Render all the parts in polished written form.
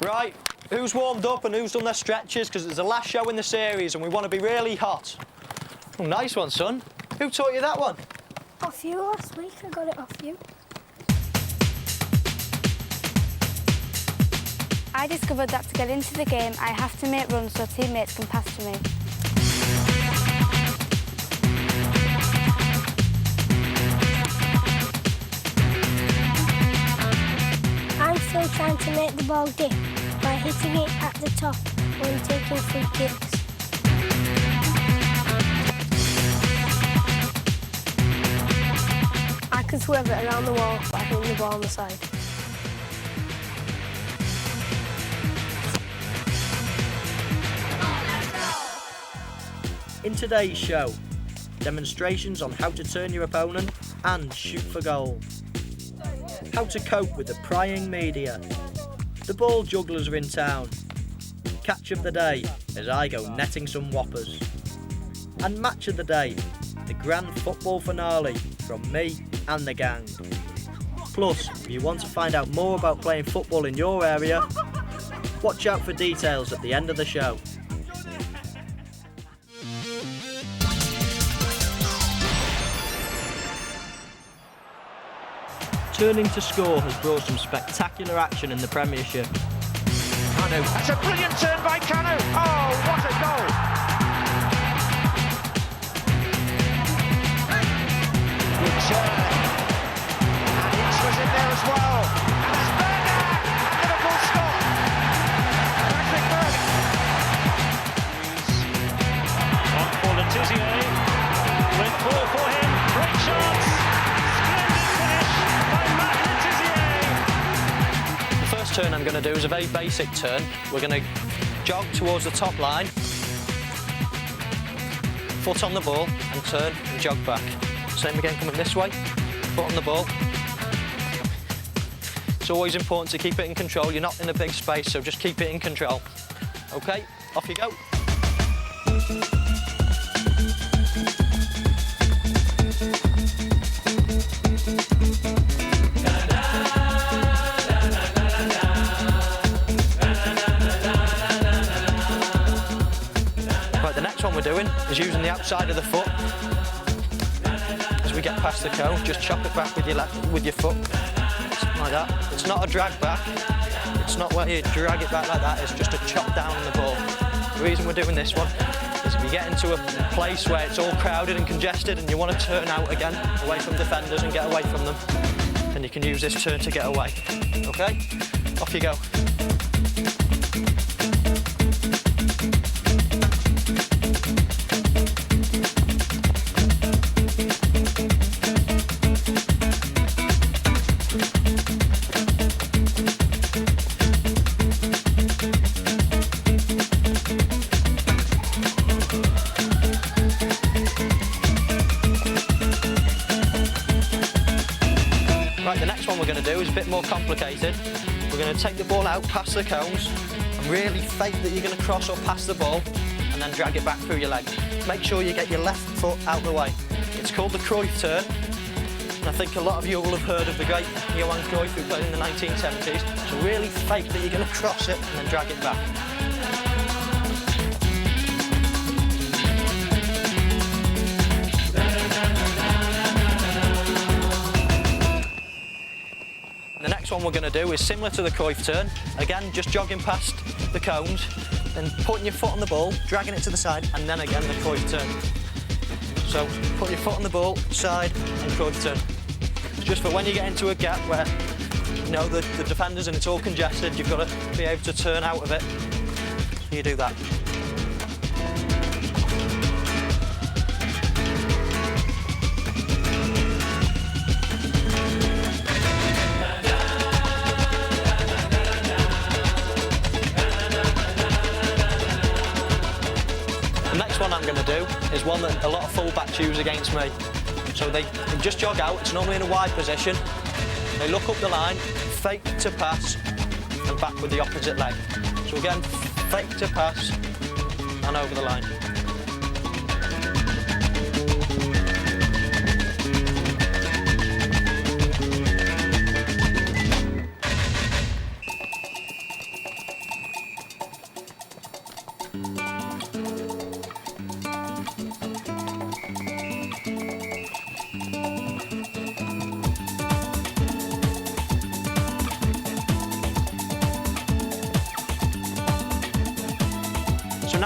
Right, who's warmed up and who's done their stretches? Because it's the last show in the series and we want to be really hot. Oh, nice one, son. Who taught you that one? Off you last week, I got it off you. I discovered that to get into the game, I have to make runs so teammates can pass to me. I'm still trying to make the ball dip by hitting it at the top when taking free kicks. I can swerve it around the wall by hitting the ball on the side. In today's show, demonstrations on how to turn your opponent and shoot for goal. How to cope with the prying media. The ball jugglers are in town. Catch of the day as I go netting some whoppers. And match of the day, the grand football finale from me and the gang. Plus, if you want to find out more about playing football in your area, watch out for details at the end of the show. Turning to score has brought some spectacular action in the Premiership. Kanu, that's a brilliant turn by Kanu. Oh, what a goal! Good turn. And Ince was in there as well. And it's Berger! Liverpool stop. Patrick Berger. On for Letizier. With ball for him. Great chance. First turn I'm going to do is a very basic turn. We're going to jog towards the top line, foot on the ball and turn and jog back. Same again coming this way, foot on the ball. It's always important to keep it in control. You're not in a big space, so just keep it in control. OK, off you go. What we're doing is using the outside of the foot. As we get past the cone, just chop it back with your foot, like that. It's not a drag back. It's not where you drag it back like that. It's just a chop down on the ball. The reason we're doing this one is if you get into a place where it's all crowded and congested and you want to turn out again, away from defenders and get away from them, then you can use this turn to get away. Okay? Off you go. Right, the next one we're going to do is a bit more complicated. We're going to take the ball out past the cones and really fake that you're going to cross or pass the ball and then drag it back through your leg. Make sure you get your left foot out the way. It's called the Croy turn, and I think a lot of you will have heard of the great Johan Croy who played in the 1970s. So really fake that you're going to cross it and then drag it back. The next one we're going to do is similar to the Cruyff turn. Again, just jogging past the cones, then putting your foot on the ball, dragging it to the side, and then again the Cruyff turn. So put your foot on the ball, side, and Cruyff turn. It's just for when you get into a gap where you know the defenders and it's all congested, you've got to be able to turn out of it. So you do that. The next one I'm going to do is one that a lot of full-backs use against me. So they just jog out, it's normally in a wide position. They look up the line, fake to pass, and back with the opposite leg. So again, fake to pass, and over the line.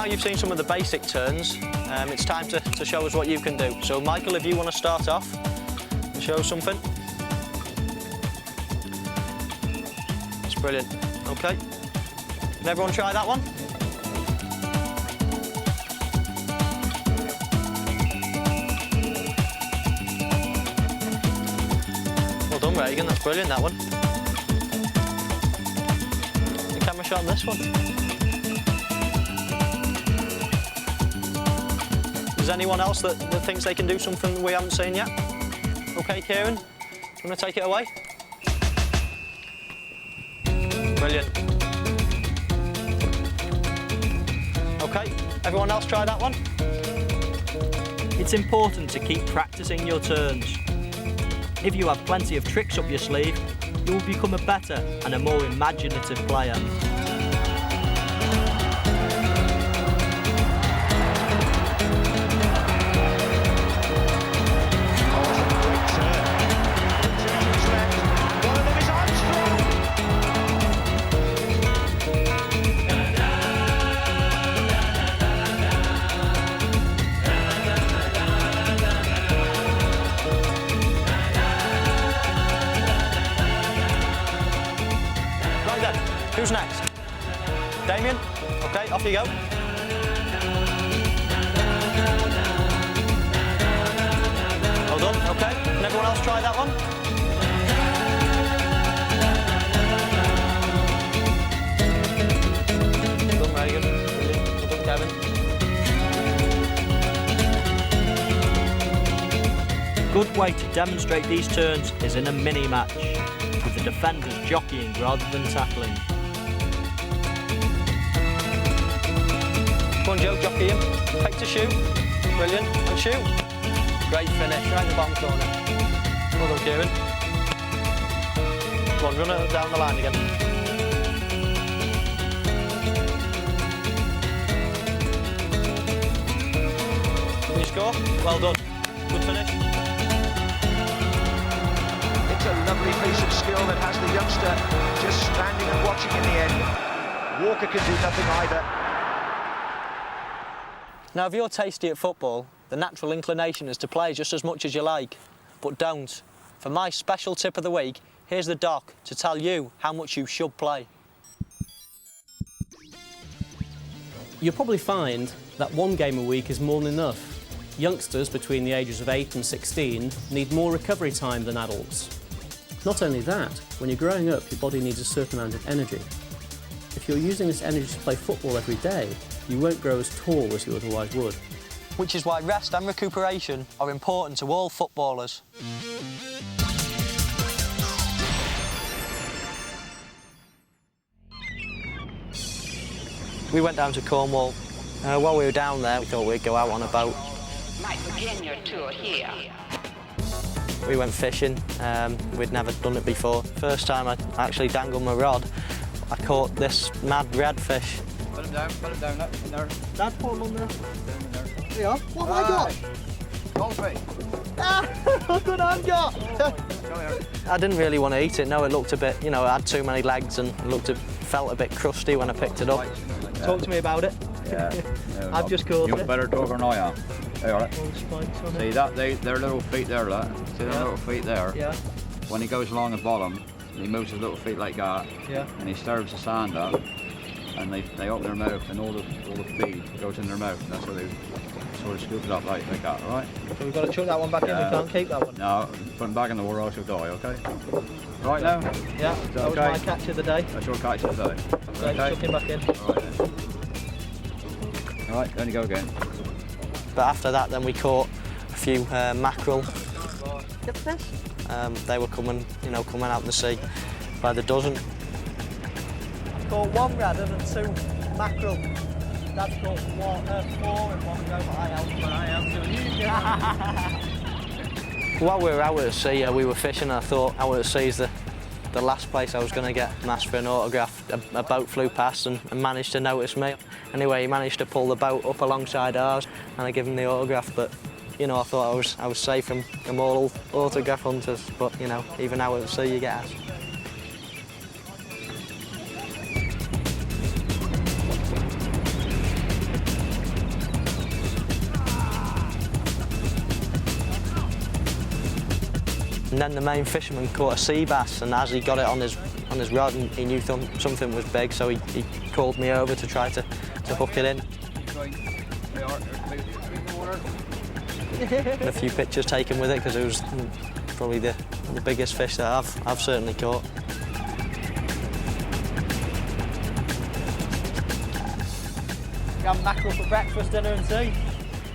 now you've seen some of the basic turns, it's time to show us what you can do. So Michael, if you want to start off and show us something. That's brilliant. Okay. Can everyone try that one? Well done, Reagan. That's brilliant, that one. The camera shot on this one. Is anyone else that thinks they can do something we haven't seen yet? Okay, Kieran, you want to take it away? Brilliant. Okay, everyone else try that one? It's important to keep practicing your turns. If you have plenty of tricks up your sleeve, you will become a better and a more imaginative player. Who's next? Damien? Okay, off you go. Well done, okay. Can everyone else try that one? Well done, Reagan. Brilliant. Well done, Kevin. A good way to demonstrate these turns is in a mini-match, with the defenders jockeying rather than tackling. Come on, Joe, jockey him. Take to shoot. Brilliant. And shoot. Great finish, right in the bottom corner. Well done, Kieran. Come on, run it down the line again. Can you score? Well done. Good finish. It's a lovely piece of skill that has the youngster just standing and watching in the end. Walker can do nothing either. Now, if you're tasty at football, the natural inclination is to play just as much as you like. But don't. For my special tip of the week, here's the doc to tell you how much you should play. You'll probably find that one game a week is more than enough. Youngsters between the ages of 8 and 16 need more recovery time than adults. Not only that, when you're growing up, your body needs a certain amount of energy. If you're using this energy to play football every day, you won't grow as tall as you otherwise would. Which is why rest and recuperation are important to all footballers. We went down to Cornwall. While we were down there, we thought we'd go out on a boat. Might begin your tour here. We went fishing. We'd never done it before. First time I actually dangled my rod, I caught this mad redfish. Put him down, look, in there. Dad, put him on there. There you are. What have I got? Goldfish. Look what I've got. Come here. I didn't really want to eat it. No, it looked a bit, you know, it had too many legs and felt a bit crusty when I picked it up. Talk to me about it. Yeah. I've just caught You it. better talk than I am. There, all right. All the spikes on See it. that? Their little feet there, look. See their Yeah. little feet there? Yeah. When he goes along the bottom, he moves his little feet like that. Yeah. And he stirs the sand up. And they open their mouth, and all the feed goes in their mouth. That's how they sort of scoop it up like that, all right? So we've got to chuck that one back in. We can't keep that one. No, put them back in the water, else you'll die, okay? Right now? Yeah. That was okay? my catch of the day. That's your catch of the day. So chuck him back in. All right then. All right, then you go again. But after that, then we caught a few mackerel. Get fish. They were coming out the sea by the dozen. I've caught one red and 2 mackerel. That's caught 4 in one go, but I am. While we were out at sea, we were fishing, and I thought out at sea is the last place I was going to get asked for an autograph. A boat flew past and managed to notice me. Anyway, he managed to pull the boat up alongside ours, and I gave him the autograph. But you know, I thought I was safe from all autograph hunters. But you know, even out at sea, you get asked. And then the main fisherman caught a sea bass, and as he got it on his rod, and he knew something was big, so he called me over to try to hook it in. And a few pictures taken with it because it was probably the biggest fish that I've certainly caught. Have mackerel for breakfast, dinner and tea.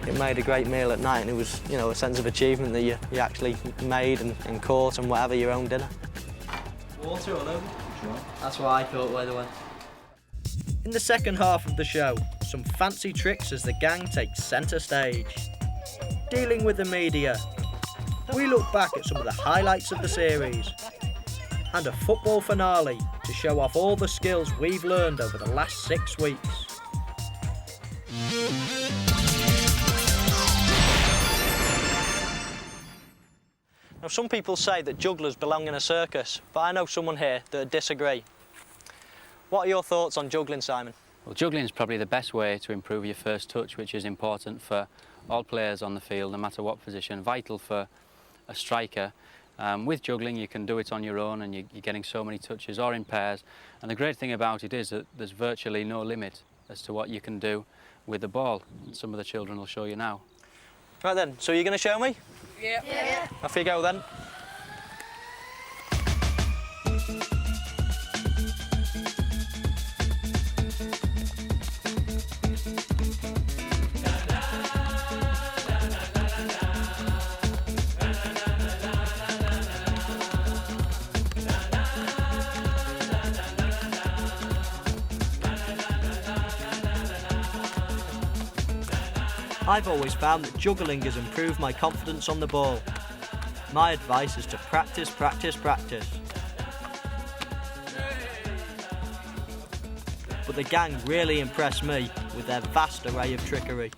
It made a great meal at night, and it was, you know, a sense of achievement that you actually made and caught and whatever your own dinner. Water all over. Sure. That's what I caught, by the way. In the second half of the show, some fancy tricks as the gang takes centre stage. Dealing with the media, we look back at some of the highlights of the series, and a football finale to show off all the skills we've learned over the last 6 weeks. Now, some people say that jugglers belong in a circus, but I know someone here that would disagree. What are your thoughts on juggling, Simon? Well, juggling is probably the best way to improve your first touch, which is important for all players on the field, no matter what position, vital for a striker. With juggling, you can do it on your own, and you're getting so many touches, or in pairs. And the great thing about it is that there's virtually no limit as to what you can do with the ball. Some of the children will show you now. Right then, so you're going to show me? Yeah. Off you go then. I've always found that juggling has improved my confidence on the ball. My advice is to practice, practice, practice. But the gang really impressed me with their vast array of trickery.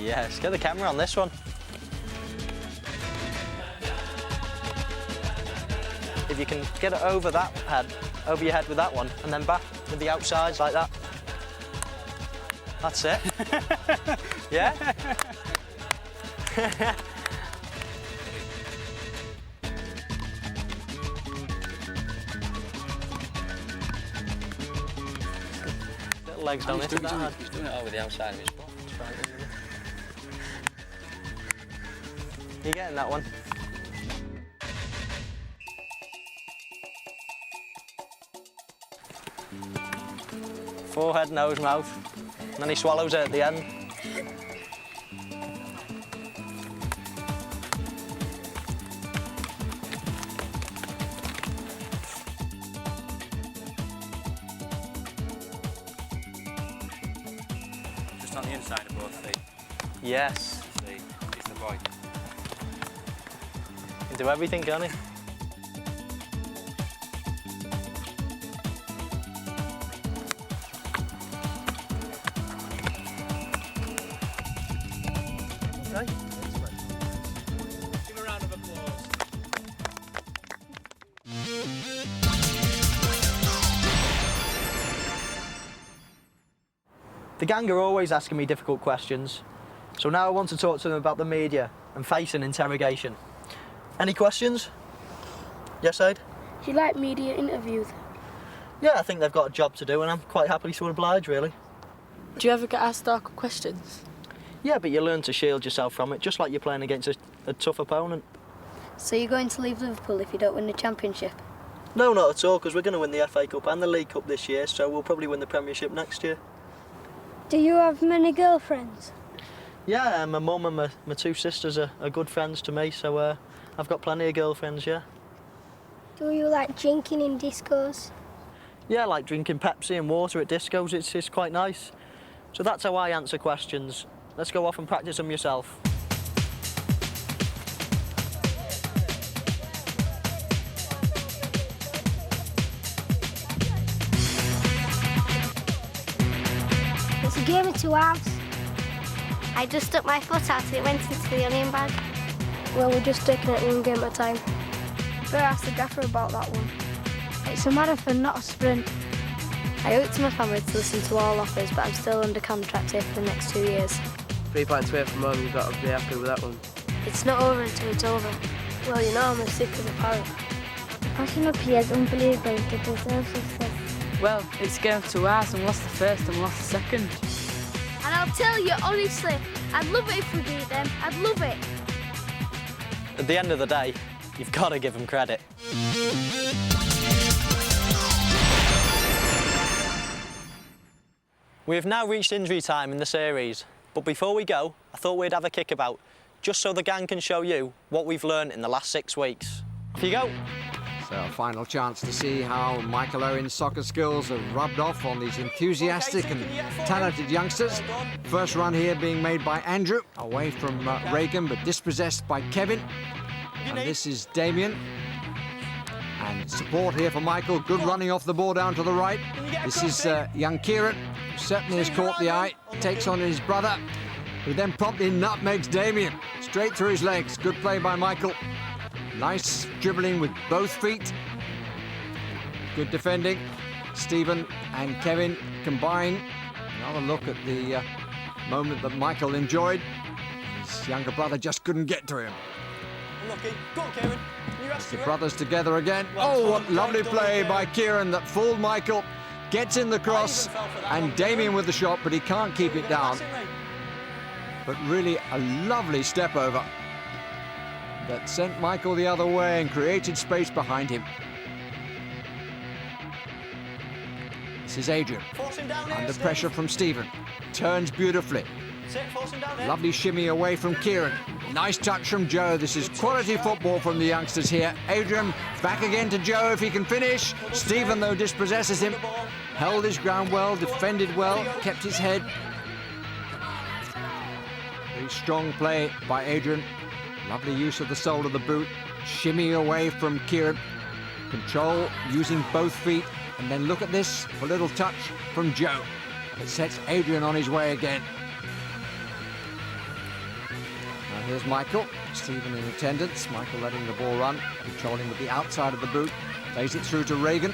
Yes, get the camera on this one. If you can get it over that head, over your head with that one, and then back with the outsides like that. That's it. Yeah? Little legs don't hit that hard. He's doing it over the outside of his foot. You getting that one? Forehead, nose, mouth, and then he swallows it at the end. Just on the inside of both feet. Yes. He's the boy. He can do everything, can't he? Give a round of applause. The gang are always asking me difficult questions, so now I want to talk to them about the media and face an interrogation. Any questions? Yes, Aid? Do you like media interviews? Yeah, I think they've got a job to do and I'm quite happy to oblige, really. Do you ever get asked awkward questions? Yeah, but you learn to shield yourself from it, just like you're playing against a tough opponent. So you're going to leave Liverpool if you don't win the Championship? No, not at all, because we're going to win the FA Cup and the League Cup this year, so we'll probably win the Premiership next year. Do you have many girlfriends? Yeah, my mum and my two sisters are good friends to me, so I've got plenty of girlfriends, yeah. Do you like drinking in discos? Yeah, I like drinking Pepsi and water at discos, it's quite nice. So that's how I answer questions. Let's go off and practice them yourself. It's a game of 2 halves. I just stuck my foot out and it went into the onion bag. Well, we're just taking it one game at a time. Better ask the gaffer about that one. It's a marathon, not a sprint. I owe it to my family to listen to all offers, but I'm still under contract here for the next 2 years. 3 points away from home, you've got to be happy with that one. It's not over until it's over. Well, you know I'm as sick as a parrot. The passion up here is unbelievable. They deserve success. Well, it's a game of 2 halves and we lost the first and we lost the second. And I'll tell you, honestly, I'd love it if we beat them. I'd love it. At the end of the day, you've got to give them credit. We have now reached injury time in the series, but before we go, I thought we'd have a kickabout, just so the gang can show you what we've learned in the last 6 weeks. Off you go. So a final chance to see how Michael Owen's soccer skills have rubbed off on these enthusiastic and talented youngsters. First run here being made by Andrew, away from Reagan, but dispossessed by Kevin. And this is Damien. And support here for Michael. Good running off the ball down to the right. This is young Kieran, who certainly has caught the eye. Takes on his brother, who then promptly nutmegs Damien. Straight through his legs. Good play by Michael. Nice dribbling with both feet. Good defending. Stephen and Kevin combine. Another look at the moment that Michael enjoyed. His younger brother just couldn't get to him. Unlucky. Go on, Kieran. The brothers together again. Oh, what lovely play by Kieran that fooled Michael. Gets in the cross, and Damien with the shot, but he can't keep it down. But really a lovely step over that sent Michael the other way and created space behind him. This is Adrian, under pressure from Stephen. Turns beautifully. Lovely shimmy away from Kieran. Nice touch from Joe. This is quality football from the youngsters here. Adrian back again to Joe if he can finish. Stephen, though, dispossesses him. Held his ground well, defended well, kept his head. Very strong play by Adrian. Lovely use of the sole of the boot. Shimmy away from Kieran. Control using both feet. And then look at this, a little touch from Joe. It sets Adrian on his way again. Now here's Michael. Stephen in attendance. Michael letting the ball run. Controlling with the outside of the boot. Plays it through to Reagan.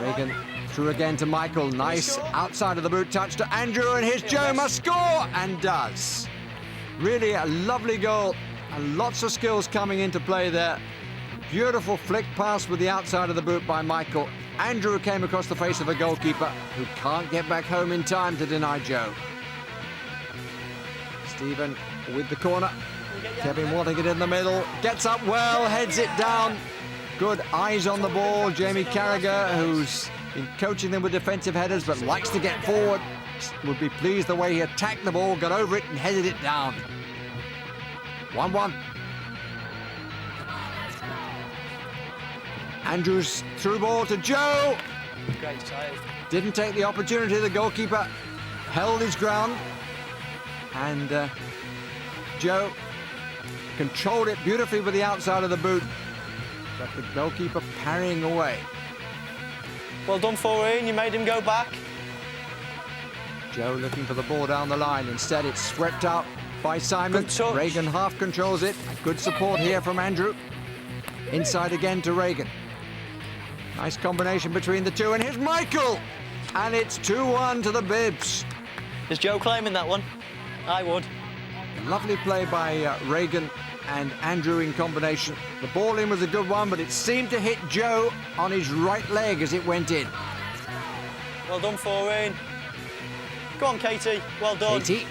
Reagan through again to Michael. Nice outside of the boot touch to Andrew. And here's Joe must score! And does. Really a lovely goal. And lots of skills coming into play there. Beautiful flick pass with the outside of the boot by Michael. Andrew came across the face of a goalkeeper who can't get back home in time to deny Joe. Stephen with the corner. Kevin wanting it in the middle. Gets up well, heads it down. Good eyes on the ball. Jamie Carragher, who's been coaching them with defensive headers but likes to get forward. Would be pleased the way he attacked the ball, got over it and headed it down. 1-1. Andrews through ball to Joe. Great save. Didn't take the opportunity. The goalkeeper held his ground. And Joe controlled it beautifully with the outside of the boot. But the goalkeeper parrying away. Well done, Foureen. You made him go back. Joe looking for the ball down the line. Instead, it's swept out by Simon. Reagan half controls it. Good support here from Andrew. Inside again to Reagan. Nice combination between the two. And here's Michael. and it's 2-1 to the Bibs. Is Joe claiming that one? I would. Lovely play by Reagan and Andrew in combination. The ball in was a good one, but it seemed to hit Joe on his right leg as it went in. Well done, Foureen. Go on, Katie. Well done. Katie.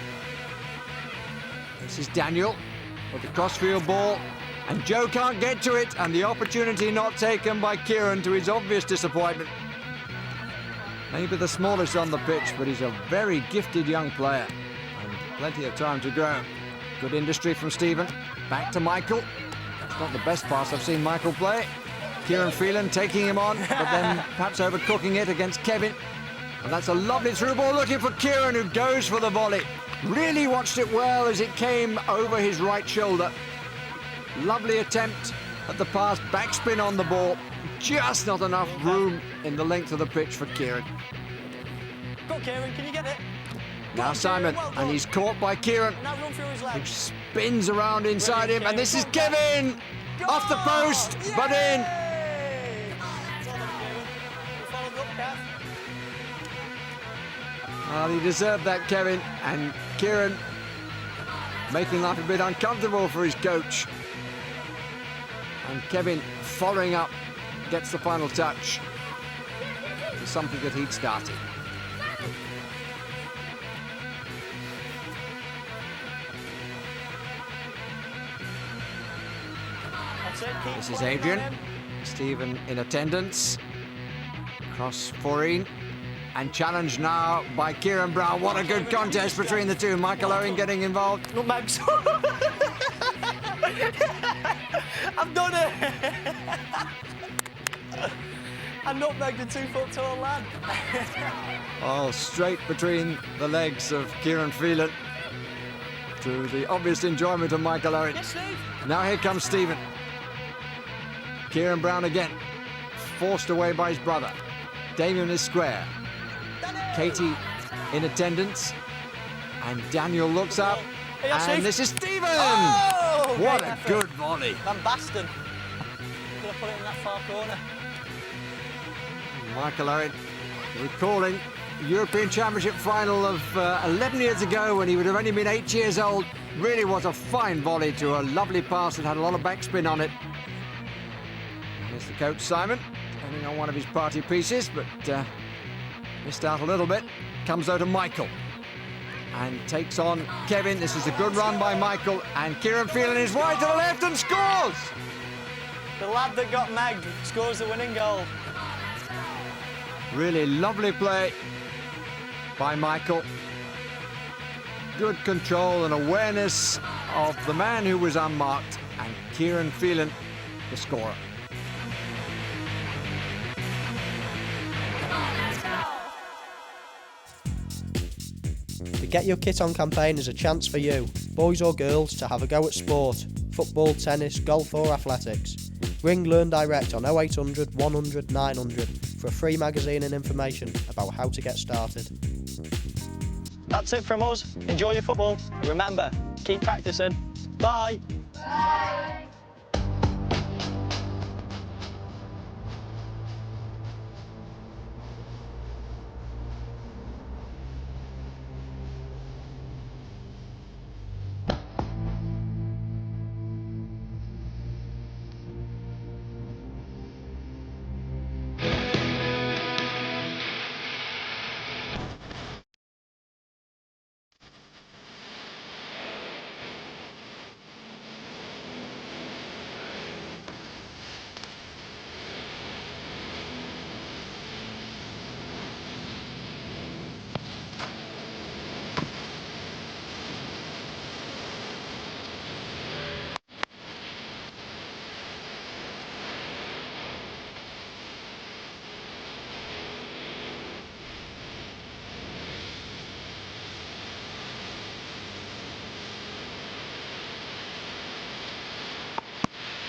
This is Daniel with the crossfield ball, and Joe can't get to it, and the opportunity not taken by Kieran to his obvious disappointment. Maybe the smallest on the pitch, but he's a very gifted young player, and plenty of time to grow. Good industry from Stephen. Back to Michael. It's not the best pass I've seen Michael play. Kieran Phelan taking him on, but then perhaps overcooking it against Kevin. And that's a lovely through ball looking for Kieran, who goes for the volley. Really watched it well as it came over his right shoulder. Lovely attempt at the pass, backspin on the ball. Just not enough room in the length of the pitch for Kieran. Go, Kieran, can you get it? Now Simon, and he's caught by Kieran, who spins around inside him, and this is Kevin! Off the post, but in! Well, he deserved that, Kevin, and Kieran making life a bit uncomfortable for his coach. And Kevin following up, gets the final touch to something that he'd started. This is Adrian. Stephen in attendance. Cross Foureen. And challenged now by Kieran Brown. What a good contest between the two. Michael Owen getting involved. Nutmegs. I've done it. I nutmegged a 2-foot-tall lad. Oh, straight between the legs of Kieran Phelan, to the obvious enjoyment of Michael Owen. Yes, Steve. Now here comes Stephen. Kieran Brown again, forced away by his brother. Damien is square. Katie in attendance. And Daniel looks up. And this is Stephen! Oh, what a effort. good volley. Van Basten. Could have put it in that far corner. Michael Owen recalling the European Championship final of 11 years ago when he would have only been 8 years old. Really was a fine volley to a lovely pass that had a lot of backspin on it. Here's the coach, Simon, turning on one of his party pieces, but missed out a little bit. Comes out to Michael and takes on Kevin. This is a good run by Michael, and Kieran Phelan is wide to the left and scores! The lad that got megged scores the winning goal. Really lovely play by Michael. Good control and awareness of the man who was unmarked, and Kieran Phelan, the scorer. The Get Your Kit On campaign is a chance for you, boys or girls, to have a go at sport, football, tennis, golf or athletics. Ring Learn Direct on 0800 100 900 for a free magazine and information about how to get started. That's it from us. Enjoy your football. Remember, keep practicing. Bye. Bye.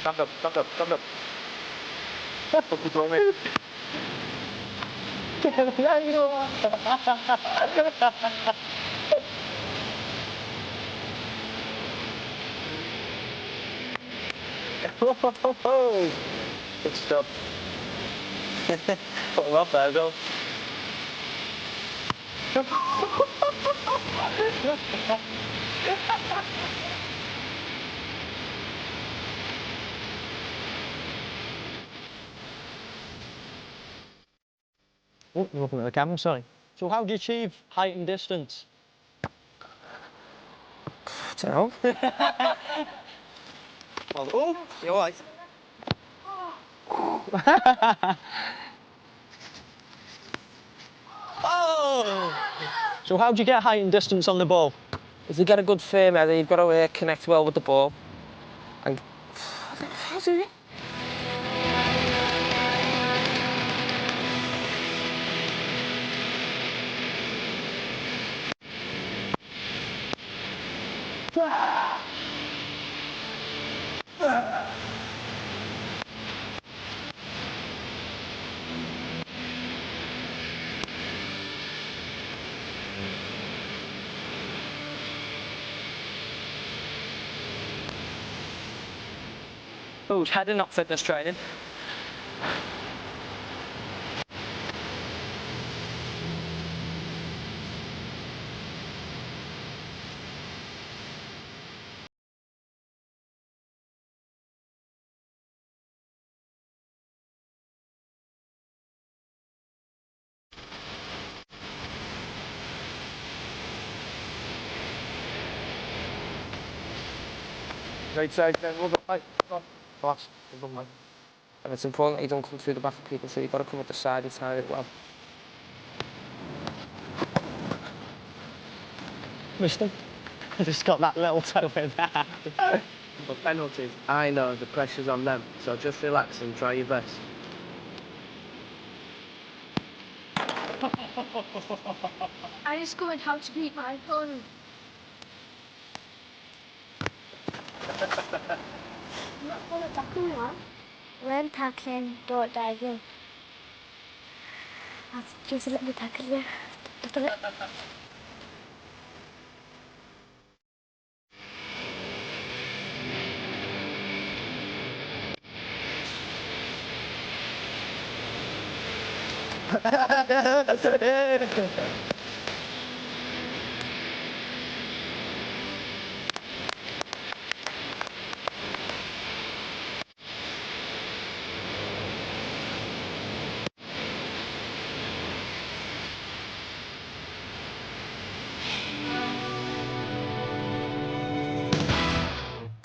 Thumbs up, thumbs up, thumbs up. Good stuff. Put him off there, go. Oh, you're looking at the camera, sorry. So how do you achieve height and distance? I don't know. Well, oh, you're right. Oh! So how do you get height and distance on the ball? If you get a good firm header, you've got to connect well with the ball. And how's it? Oh, heading, not fitness training. Right side, then we'll go right. Fast, and it's important that you don't come through the back of people, so you've got to come at the side and side as well. Missed him. I just got that little toe in there. For penalties, I know the pressure's on them, so just relax and try your best. I discovered how to beat my opponent. I'm not going to tackle me, man. When tackling, don't dive in. Just let me tackle you.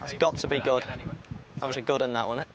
It's got to be good. That was a good one, that, wasn't it?